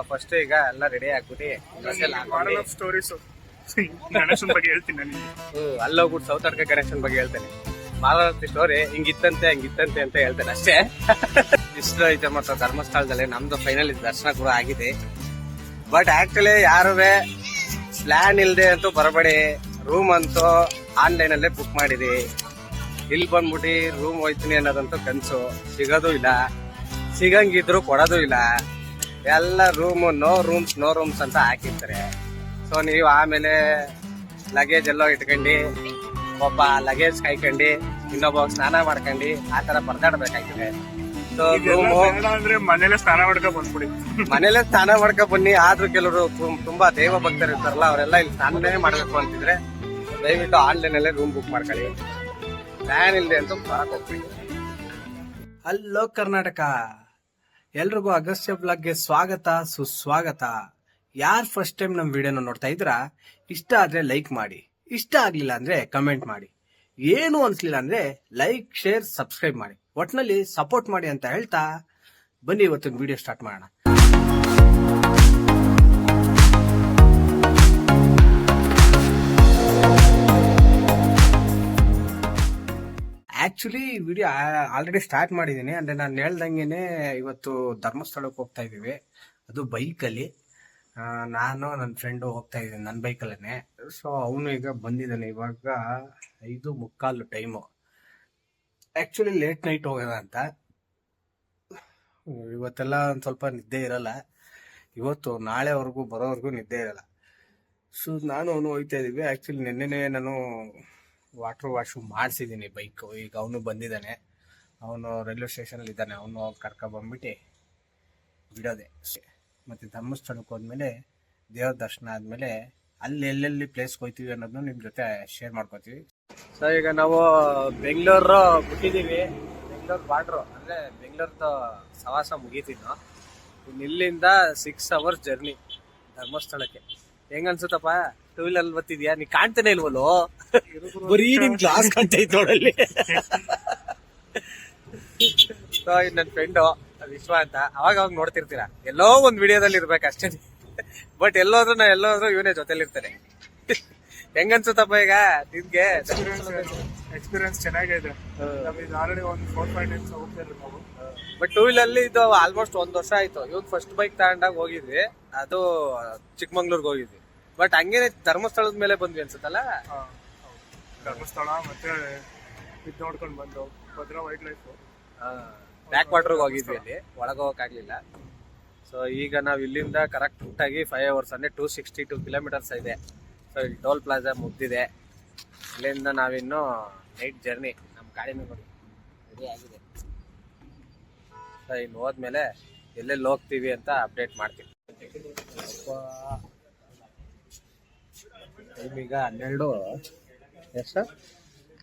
First ಈಗ ಎಲ್ಲ ready ಆಗ್ಬಿಟ್ಟು ಸ್ಟೋರೀಸ್ ಗಣೇಶನ್ ಬಗ್ಗೆ ಹೇಳ್ತೀನಿ ನಾನು. ಅಲ್ಲೋಗ್ಬಿಟ್ಟು ಸೌತಡ್ಕ ಗಣೇಶನ್ ಬಗ್ಗೆ ಹೇಳ್ತೇನೆ. ಮಾಲಾವತಿ ಸ್ಟೋರಿ ಹಿಂಗಿತ್ತಂತೆ ಅಂತ ಹೇಳ್ತೇನೆ ಅಷ್ಟೇ. ಇಷ್ಟು ಐತೆ ಮತ್ತು ಧರ್ಮಸ್ಥಳದಲ್ಲಿ ನಮ್ದು ಫೈನಲ್ ದರ್ಶನ ಕೂಡ ಆಗಿದೆ. ಬಟ್ ಆಕ್ಚುಲಿ ಯಾರುವೆ ಪ್ಲಾನ್ ಇಲ್ದೆ ಅಂತೂ ಬರಬೇಡಿ. ರೂಮ್ ಅಂತೂ ಆನ್ಲೈನ್ ಅಲ್ಲೇ ಬುಕ್ ಮಾಡಿದಿ. ಇಲ್ಲಿ ಬಂದ್ಬಿಟ್ಟು ರೂಮ್ ಹೋಯ್ತೀನಿ ಅನ್ನೋದಂತೂ ಕನ್ಸು. ಸಿಗೋದು ಇಲ್ಲ, ಸಿಗಂಗಿದ್ರು ಕೊಡೋದು ಇಲ್ಲ. ಎಲ್ಲ ನೋ ರೂಮ್ಸ್ ಅಂತ ಹಾಕಿರ್ತಾರೆ. ಸೊ ನೀವು ಆಮೇಲೆ ಲಗೇಜ್ ಎಲ್ಲೋ ಇಟ್ಕೊಂಡು ಒಬ್ಬ ಲಗೇಜ್ ಕಾಯ್ಕೊಂಡು ಇನ್ನೊಬ್ಬ ಸ್ನಾನ ಮಾಡ್ಕೊಂಡು ಆ ತರ ಪರದಾಡ್ಬೇಕಾಗಿದೆ. ಸೊ ರೂಮು ಅಂದ್ರೆ ಮನೇಲೆ ಸ್ನಾನ ಮಾಡ್ಕೊಂಡ್ ಬಂದ್ಬಿಡಿ. ಮನೇಲೆ ಸ್ನಾನ ಮಾಡ್ಕೊಂಡ್ ಬನ್ನಿ. ಆದ್ರೂ ಕೆಲವರು ತುಂಬಾ ದೈವ ಭಕ್ತರು ಇರ್ತಾರಲ್ಲ, ಅವರೆಲ್ಲ ಇಲ್ಲಿ ಸ್ನಾನನೇ ಮಾಡ್ಬೇಕು ಅಂತಿದ್ರೆ ದಯವಿಟ್ಟು ಆನ್ಲೈನ್ ಅಲ್ಲೇ ರೂಮ್ ಬುಕ್ ಮಾಡ್ಕೊಳ್ಳಿ. ಪ್ಲಾನ್ ಇಲ್ಲದೆ ಅಂತೂ ಬರಕ್ ಹೋಗ್ಬಿಡಿ. ಹಲೋ ಕರ್ನಾಟಕ, ಎಲ್ರಿಗೂ ಅಗಸ್ತ್ಯ ಬ್ಲಾಗ್ಗೆ ಸ್ವಾಗತ ಸುಸ್ವಾಗತ. ಯಾರು ಫಸ್ಟ್ ಟೈಮ್ ನಮ್ಮ ವಿಡಿಯೋನ ನೋಡ್ತಾ ಇದ್ರಾ, ಇಷ್ಟ ಆದ್ರೆ ಲೈಕ್ ಮಾಡಿ, ಇಷ್ಟ ಆಗ್ಲಿಲ್ಲ ಅಂದ್ರೆ ಕಮೆಂಟ್ ಮಾಡಿ, ಏನು ಅನ್ಸ್ಲಿಲ್ಲ ಅಂದ್ರೆ ಲೈಕ್ ಶೇರ್ ಸಬ್ಸ್ಕ್ರೈಬ್ ಮಾಡಿ, ಒಟ್ನಲ್ಲಿ ಸಪೋರ್ಟ್ ಮಾಡಿ ಅಂತ ಹೇಳ್ತಾ ಬನ್ನಿ ಇವತ್ತಿನ ವಿಡಿಯೋ ಸ್ಟಾರ್ಟ್ ಮಾಡೋಣ. ಆಕ್ಚುಲಿ ವಿಡಿಯೋ ಆಲ್ರೆಡಿ ಸ್ಟಾರ್ಟ್ ಮಾಡಿದ್ದೀನಿ. ಅಂದ್ರೆ ನಾನು ಹೇಳ್ದಂಗೆನೆ ಇವತ್ತು ಧರ್ಮಸ್ಥಳಕ್ಕೆ ಹೋಗ್ತಾ ಇದೀವಿ. ಅದು ಬೈಕಲ್ಲಿ. ನಾನು ನನ್ನ ಫ್ರೆಂಡು ಹೋಗ್ತಾ ಇದ್ದೀನಿ ನನ್ನ ಬೈಕಲ್ಲೇ. ಸೊ ಅವನು ಈಗ ಬಂದಿದ್ದಾನೆ. ಇವಾಗ 5:45 ಟೈಮು. ಆ್ಯಕ್ಚುಲಿ ಲೇಟ್ ನೈಟ್ ಹೋಗೋಣ ಅಂತ. ಇವತ್ತೆಲ್ಲ ಒಂದು ಸ್ವಲ್ಪ ನಿದ್ದೆ ಇರಲ್ಲ. ಇವತ್ತು ನಾಳೆವರೆಗೂ ಬರೋವರೆಗೂ ನಿದ್ದೆ ಇರಲ್ಲ. ಸೊ ನಾನು ಅವನು ಹೋಗ್ತಾ ಇದ್ದೀವಿ. ಆ್ಯಕ್ಚುಲಿ ನಿನ್ನೆನೇ ನಾನು ವಾಟರ್ ವಾಶು ಮಾಡಿಸಿದ್ದೀನಿ ಬೈಕು. ಈಗ ಅವನು ಬಂದಿದ್ದಾನೆ. ಅವನು ರೈಲ್ವೆ ಸ್ಟೇಷನಲ್ಲಿ ಇದ್ದಾನೆ. ಅವನು ಕರ್ಕೊಬಂದ್ಬಿಟ್ಟು ಬಿಡೋದೆ. ಮತ್ತು ಧರ್ಮಸ್ಥಳಕ್ಕೆ ಹೋದ್ಮೇಲೆ ದೇವ್ರ ದರ್ಶನ ಆದಮೇಲೆ ಅಲ್ಲಿ ಎಲ್ಲೆಲ್ಲಿ ಪ್ಲೇಸ್ಗೆ ಹೋಗ್ತೀವಿ ಅನ್ನೋದನ್ನು ನಿಮ್ಮ ಜೊತೆ ಶೇರ್ ಮಾಡ್ಕೋತೀವಿ. ಸೊ ಈಗ ನಾವು ಬೆಂಗಳೂರು ಬಿಟ್ಟಿದ್ದೀವಿ. ಬೆಂಗಳೂರು ಬಾರ್ಡ್ರು ಅಂದರೆ ಬೆಂಗಳೂರ್ದು ಸವಾಸ ಮುಗೀತಿದ್ದು. ಇಲ್ಲಿಂದ 6 hours ಜರ್ನಿ ಧರ್ಮಸ್ಥಳಕ್ಕೆ. ಹೆಂಗ ಅನ್ಸುತ್ತಪ್ಪ? 2 wheeler ಬರ್ತಿದ್ಯಾ? ನೀ ಕಾಣ್ತಾನೆ ಇಲ್ವಲ್ಲೋ, ಬರೀ ನಿಮ್ ಗ್ಲಾಸ್ ಕಾಣ್ತೈತೆ ನೋಡಲ್ಲಿ. ಸೊ ಇದು ನನ್ನ ಫ್ರೆಂಡು ವಿಶ್ವ ಅಂತ. ಅವಾಗ ನೋಡ್ತಿರ್ತೀರಾ, ಎಲ್ಲೋ ಒಂದ್ ವಿಡಿಯೋದಲ್ಲಿ ಇರ್ಬೇಕು ಅಷ್ಟೇ. ಬಟ್ ಎಲ್ಲೋದ್ರು ಇವನೇ ಜೊತೆಲಿ ಇರ್ತಾನೆ. ಹೆಂಗನ್ಸುತ್ತಪ್ಪ ಈಗ ನಿಮ್ಗೆ? ಎಕ್ಸ್ಪೀರಿಯನ್ಸ್ ಚೆನ್ನಾಗಿದೆ. ಆಲ್ರೆಡಿ ಒಂದು 4-5 times ಹೋಗ್ತಿದ್ವಿ ನಾವು. ಬಟ್ 2 wheeler ಅಲ್ಲಿ ಇದು ಆಲ್ಮೋಸ್ಟ್ 1 ವರ್ಷ ಆಯ್ತು. ಇವ್ನು ಫಸ್ಟ್ ಬೈಕ್ ತಗೊಂಡಾಗ ಹೋಗಿದ್ವಿ, ಅದು ಚಿಕ್ಕಮಂಗ್ಳೂರ್ಗೆ ಹೋಗಿದ್ವಿ. ಬಟ್ ಹಂಗೇನೆ ಧರ್ಮಸ್ಥಳದ ಮೇಲೆ ಬಂದ್ವಿ ಅನ್ಸುತ್ತಲ್ಲ. ಧರ್ಮಸ್ಥಳ ಮತ್ತೆ ಇದು ನೋಡ್ಕೊಂಡು ಬಂದು ಭದ್ರಾ ವೈಲ್ಡ್ ಲೈಫ್ ಬ್ಯಾಕ್ ವಾಟರ್ಗೆ ಹೋಗಿದ್ವಿ. ಅಲ್ಲಿ ಒಳಗೆ ಹೋಗಕ್ಕಾಗ್ಲಿಲ್ಲ. ಸೊ ಈಗ ನಾವು ಇಲ್ಲಿಂದ ಕರೆಕ್ಟ್ ಆಗಿ 5 hours ಅಂದ್ರೆ 262 kilometers ಇದೆ. ಸೊ ಇಲ್ಲಿ ಟೋಲ್ ಪ್ಲಾಜಾ ಮುಗ್ದಿದೆ. ಇಲ್ಲಿಂದ ನಾವಿನ್ನು ನೈಟ್ ಜರ್ನಿ. ನಮ್ಮ ಗಾಡಿನೂ ನೋಡಿ ರೆಡಿ ಆಗಿದೆ. ಸೊ ಇನ್ನು ಹೋದ್ಮೇಲೆ ಎಲ್ಲೆಲ್ಲಿ ಹೋಗ್ತೀವಿ ಅಂತ ಅಪ್ಡೇಟ್ ಮಾಡ್ತೀವಿ. ಟೈಮ್ ಈಗ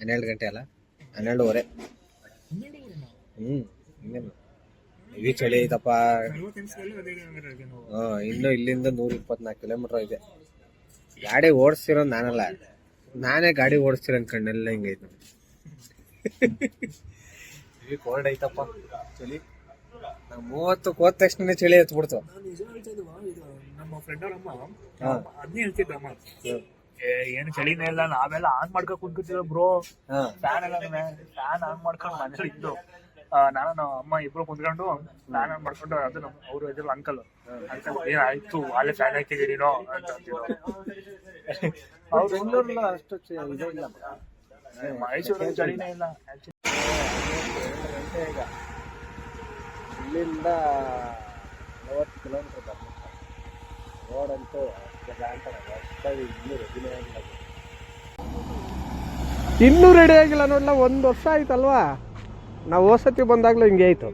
12 ಗಂಟೆ ಅಲ್ಲ, 12:15. ಇನ್ನೇನು ಹೆವಿ ಚಳಿ ಐತಪ್ಪ. ಇನ್ನು ಇಲ್ಲಿಂದ 124 kilometers ಇದೆ. ಗಾಡಿ ಓಡಿಸ್ತಿರೋ ನಾನಲ್ಲ, ನಾನೇ ಗಾಡಿ ಓಡಿಸ್ತಿರೋ ಅನ್ಕೊಂಡೆಲ್ಲ ಹಿಂಗೈತೆ ನೋಡಿ. ಹೆವಿ ಕೋಲ್ಡ್ ಐತಪ್ಪ ಚಳಿ. ನಾವು 30 ಹೋದ ತಕ್ಷಣ ಚಳಿ ಹತ್ಬಿಡ್ತು. ನಮ್ಮ ಫ್ರೆಂಡ್ ಅವ್ರ ಅಮ್ಮ ಅದನ್ನೇ ಹೇಳ್ತಿದ್ದಮ್ಮ, ಏನು ಚಳಿನೇ ಇಲ್ಲ, ನಾವೆಲ್ಲ ಆನ್ ಮಾಡ್ಕೊಂಡ್ ಕುಂತ್ಕೊತಿರೋ ಬ್ರೋ. ಫ್ಯಾನ್ ಆನ್ ಮಾಡ್ಕೊಂಡು ಮನೇಲಿ ಇದ್ದು ನಾನು ಅಮ್ಮ ಇಬ್ರು ಕುಂತ್ಕೊಂಡು ಫ್ಯಾನ್ ಆನ್ ಮಾಡ್ಕೊಂಡು, ಅದು ಅವ್ರು ಇದ್ರಲ್ಲ ಅಂಕಲ್ ಏನಾಯ್ತು ಅಲ್ಲೇ ಫ್ಯಾನ್ ಹಾಕಿದೀನೋ ಅಂತ ಅಂತಿರೋ. ಅವ್ರು ಬೆಂಗಳೂರಲ್ಲ ಅಷ್ಟು ಇದೇ ಇಲ್ಲ, ಮೈಸೂರಲ್ಲಿ ಚಳಿನೇ ಇಲ್ಲ. ಈಗ ಇಲ್ಲಿಂದ 40 kilometers ರೋಡ್ ಅಂತೂ ಇನ್ನೂ ರೆಡಿ ಆಗಿಲ್ಲ ನೋಡ್ಲ. 1 ವರ್ಷ ಆಯ್ತಲ್ವಾ? ನಾವು ಹೋಸತಿ ಬಂದಾಗ್ಲೂ ಹಿಂಗೆ ಆಯ್ತು.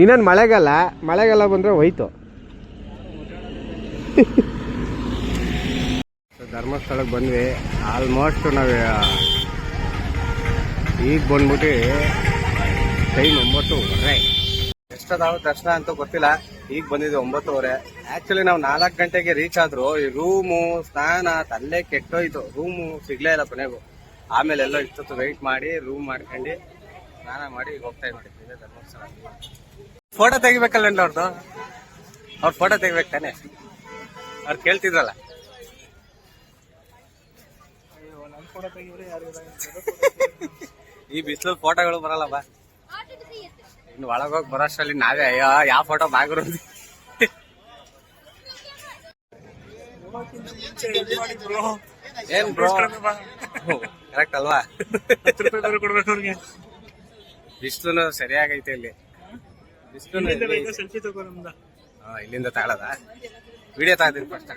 ಇನ್ನೇನು ಮಳೆಗಾಲ ಬಂದ್ರೆ ಹೋಯ್ತು. ಧರ್ಮಸ್ಥಳಕ್ಕೆ ಬಂದ್ವಿ. ಆಲ್ಮೋಸ್ಟ್ ನಾವು ಈಗ ಬಂದ್ಬಿಟ್ಟು ಟೈಮ್ 9:30. ಎಷ್ಟದಾವ ದರ್ಶನ ಅಂತೂ ಗೊತ್ತಿಲ್ಲ. ಈಗ ಬಂದಿದ್ವಿ 9:30. ಆಕ್ಚುಲಿ ನಾವು 4 ಗಂಟೆಗೆ ರೀಚ್ ಆದ್ರು. ಈ ರೂಮು ಸ್ನಾನ ತಲ್ಲೇ ಕೆಟ್ಟೋಯ್ತು. ರೂಮು ಸಿಗ್ಲೇ ಇಲ್ಲ ಕೊನೆಗೂ. ಆಮೇಲೆ ಎಲ್ಲೋ ಇಷ್ಟೊತ್ತು ವೆಯ್ಟ್ ಮಾಡಿ ರೂಮ್ ಮಾಡ್ಕೊಂಡು ಸ್ನಾನ ಮಾಡಿ ಈಗ ಹೋಗ್ತಾ ಇದ್ದೀವಿ ಧರ್ಮಸ್ಥಳ. ಫೋಟೋ ತೆಗಿಬೇಕಲ್ಲ ಅವ್ರದ್ದು. ಅವ್ರ ಫೋಟೋ ತೆಗಿಬೇಕು ತಾನೆ, ಅವ್ರು ಕೇಳ್ತಿದ್ರಲ್ಲ. ಈ ಬಿಸಿಲು ಫೋಟೋಗಳು ಬರಲ್ಲ ಬಾ. ಇನ್ನು ಒಳಗೋಗಿ ಬರೋಷ್ಟರಲ್ಲಿ ನಾವೇ ಅಯ್ಯೋ ಯಾವ ಫೋಟೋ ಬಾಗ್ರು ಏನ್ ಬ್ರೋ ಕರೆಕ್ಟ್ ಅಲ್ವಾ? ಬಿಸಿಲು ಸರಿಯಾಗೈತೆ ಇಲ್ಲಿ. ಬಿಸಿಲು ಇಲ್ಲಿಂದ ತಗೊಳದ ವಿಡಿಯೋ ತಗದಿನಿ ಫಸ್ಟ್.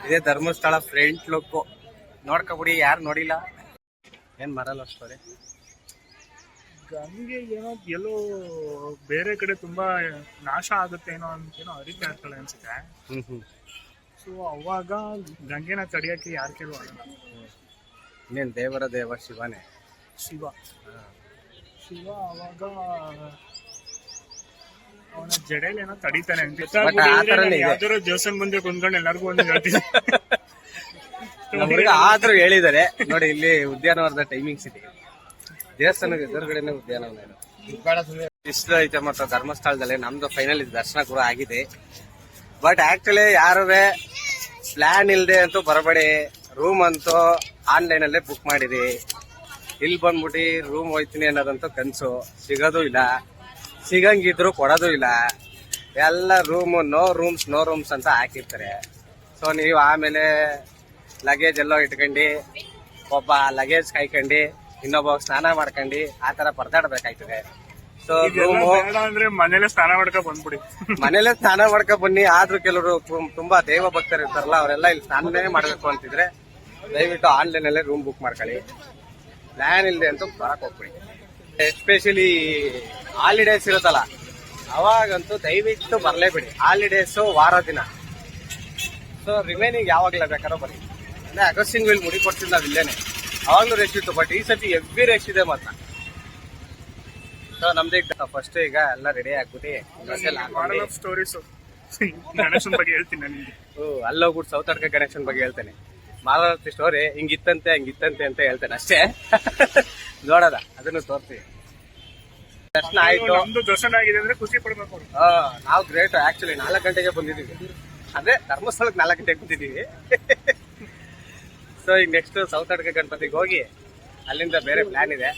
ಇದೇ ಧರ್ಮಸ್ಥಳ ಫ್ರಂಟ್ ಲುಕ್ ನೋಡ್ಕೊಬಿಡಿ, ಯಾರು ನೋಡಿಲ್ಲ. ಏನ್ ಮರಲ್ಲ ಸ್ಟೋರಿ ಗಂಗೆ ಏನೋ ಎಲ್ಲೋ ಬೇರೆ ಕಡೆ ತುಂಬಾ ನಾಶ ಆಗುತ್ತೆ ಏನೋ ಅಂತೇನೋ ಅರಿಕೆ ಆಗ್ತಾಳೆ ಅನ್ಸುತ್ತೆ. ಸೊ ಅವಾಗ ಗಂಗೆನ ತಡಿಯಕ್ಕೆ ಯಾರ ಕೇಳುವ ಇನ್ನೇನ್ ದೇವರ ದೇವ ಶಿವನೇ. ಶಿವ ಅವಾಗ ಅವನ ಜಡೆಯಲ್ಲಿ ಏನೋ ತಡಿತಾನೆ ಅಂತ ಯಾವ್ದಾರ ದೇವಸ್ಥಾನ ಮುಂದೆ ಕುಂದ್ಕೊಂಡು ಎಲ್ಲರಿಗೂ ಒಂದು ಹೇಳ್ತೀನಿ. ನಮ್ಗೆ ಆದ್ರೂ ಹೇಳಿದ್ದಾರೆ ನೋಡಿ, ಇಲ್ಲಿ ಉದ್ಯಾನವನದ ಟೈಮಿಂಗ್ಸ್ ಇದೆ. ದೇವಸ್ಥಾನದ ಎದುರುಗಡೆನೆ ಉದ್ಯಾನವನ. ಇಷ್ಟು ಐತೆ ಮತ್ತು ಧರ್ಮಸ್ಥಳದಲ್ಲಿ ನಮ್ದು ಫೈನಲ್ ದರ್ಶನ ಕೂಡ ಆಗಿದೆ. ಬಟ್ ಆಕ್ಚುಲಿ ಯಾರುವೆ ಪ್ಲಾನ್ ಇಲ್ದೆ ಅಂತೂ ಬರಬೇಡಿ. ರೂಮ್ ಅಂತೂ ಆನ್ಲೈನ್ ಅಲ್ಲೇ ಬುಕ್ ಮಾಡಿರಿ. ಇಲ್ಲಿ ಬಂದ್ಬಿಟ್ಟು ರೂಮ್ ಹೋಯ್ತೀನಿ ಅನ್ನೋದಂತೂ ಕನ್ಸು. ಸಿಗೋದು ಇಲ್ಲ, ಸಿಗಂಗಿದ್ರು ಕೊಡೋದು ಇಲ್ಲ. ಎಲ್ಲ ನೋ ರೂಮ್ಸ್ ಅಂತ ಹಾಕಿರ್ತಾರೆ. ಸೊ ನೀವು ಆಮೇಲೆ ಲಗೇಜ್ ಎಲ್ಲೋ ಇಟ್ಕೊಂಡು ಒಬ್ಬ ಲಗೇಜ್ ಕಾಯ್ಕೊಂಡು ಇನ್ನೊಬ್ಬ ಸ್ನಾನ ಮಾಡ್ಕೊಂಡು ಆ ತರ ಪರದಾಡ್ಬೇಕಾಯ್ತದೆ. ಸೊ ರೂಮು ಅಂದ್ರೆ ಮನೇಲೆ ಸ್ನಾನ ಮಾಡ್ಕೊಂಡ್ ಬಂದ್ಬಿಡಿ. ಮನೇಲೆ ಸ್ನಾನ ಮಾಡ್ಕೊಂಡ್ ಬನ್ನಿ. ಆದ್ರೂ ಕೆಲವರು ತುಂಬಾ ದೈವ ಭಕ್ತರು ಇರ್ತಾರಲ್ಲ, ಅವರೆಲ್ಲ ಇಲ್ಲಿ ಸ್ನಾನನೇ ಮಾಡ್ಬೇಕು ಅಂತಿದ್ರೆ ದಯವಿಟ್ಟು ಆನ್ಲೈನ್ ಅಲ್ಲೇ ರೂಮ್ ಬುಕ್ ಮಾಡ್ಕೊಳ್ಳಿ. ಪ್ಲಾನ್ ಇಲ್ಲದೆ ಅಂತೂ ಬರಕ್ ಹೋಗ್ಬಿಡಿ. ಎಸ್ಪೆಷಲಿ ಹಾಲಿಡೇಸ್ ಇರುತ್ತಲ್ಲ ಅವಾಗಂತೂ ದಯವಿಟ್ಟು ಬರಲೇಬೇಡಿ. ಹಾಲಿಡೇಸು ವಾರ ದಿನ. ಸೊ ರಿಮೈನಿಂಗ್ ಯಾವಾಗಲೇ ಬೇಕಾದ್ರೂ ಬನ್ನಿ. ಅಂದ್ರೆ ಅಗಸ್ಟಿನ್ ವಿಲ್ ಮುಡಿ ಕೊಡ್ತಿದ್ದು ನಾವು ಇಲ್ಲೇನೆ, ಅವಾಗ್ಲೂ ರೆಸ್ಟ್ ಇತ್ತು. ಬಟ್ ಈ ಸತಿ ಎವ್ರಿ ರೆಸ್ಟ್ ಇದೆ ಮಾತ್ರ. ಸೊ ನಮ್ದು ಈಗ ಫಸ್ಟ್ ಈಗ ಎಲ್ಲ ರೆಡಿ ಆಗ್ಬಿಟ್ಟು ಸ್ಟೋರೀಸ್ ಗಣೇಶನ್ ಬಗ್ಗೆ ಹೇಳ್ತೀನಿ ನಾನು. ಅಲ್ಲೋಗ್ಬಿಟ್ಟು ಸೌತಡ್ಕ ಗಣೇಶನ್ ಬಗ್ಗೆ ಹೇಳ್ತೇನೆ. ಮಾಲಾವತಿ ಸ್ಟೋರಿ ಹಿಂಗಿತ್ತಂತೆ ಅಂತ ಹೇಳ್ತೇನೆ ಅಷ್ಟೇ. ನೋಡೋದ ಅದನ್ನು ತೋರ್ತೀವಿ. ದರ್ಶನ ಆಯ್ತು, ನಮ್ದು ದರ್ಶನ ಆಗಿದೆ ಅಂದ್ರೆ ಖುಷಿ ಪಡ್ಬೇಕು. ನಾವು ಗ್ರೇಟ್. ಆಕ್ಚುಲಿ 4 ಗಂಟೆಗೆ ಬಂದಿದ್ದೀವಿ. ಅದೇ ಧರ್ಮಸ್ಥಳಕ್ಕೆ 4 ಗಂಟೆಗೆ ಬಂದಿದ್ದೀವಿ. ಸೊ ಈಗ ನೆಕ್ಸ್ಟ್ ಸೌತಡ್ಕ ಗಣಪತಿಗೆ ಹೋಗಿ ಅಲ್ಲಿಂದ ಬೇರೆ ಪ್ಲಾನ್ ಇದೆ.